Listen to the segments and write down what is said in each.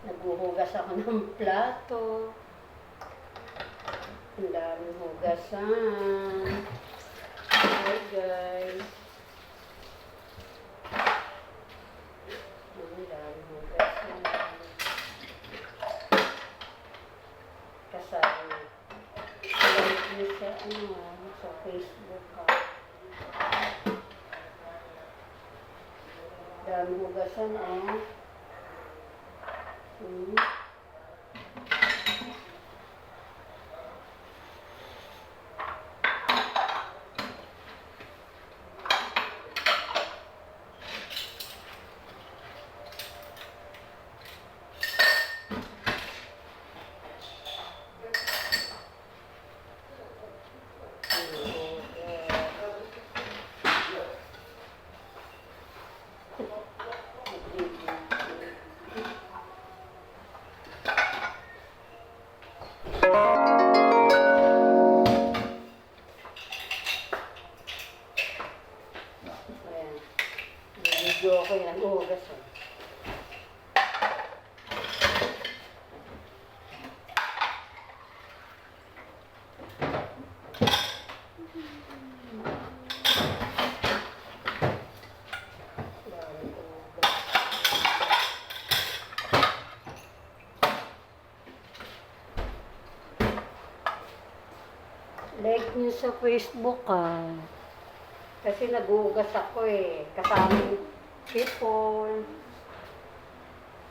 Naghuhugas ako ng plato. Ang daming hugasan. Hi guys. Ang daming hugasan. Kasama. Like nyo sa Facebook ha. Daming hugasan Video ako yung nag-uhugas Like nyo sa Facebook kasi nag-uugas ako kasama yung people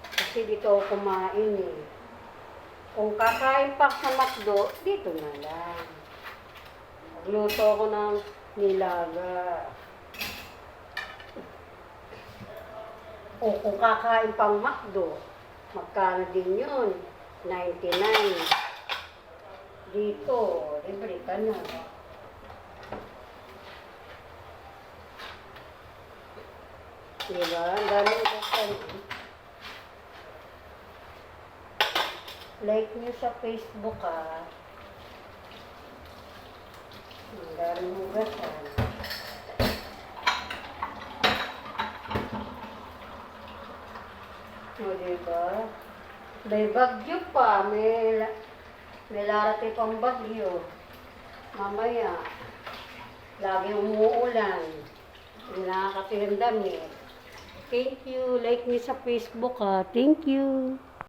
kasi dito ako kumain kung kakain pa sa McDo dito na lang magluto ako ng nilaga o kung kakain pang McDo magkano din yun 99 dito libre ka na. Diba? Ang daming ugasan. Like nyo sa Facebook Ang daming ugasan. O diba? May bagyo pa. May larating pang bagyo. Mamaya. Lagi umuulan. Hindi nakakatilang damit. Thank you. Like me sa Facebook Thank you.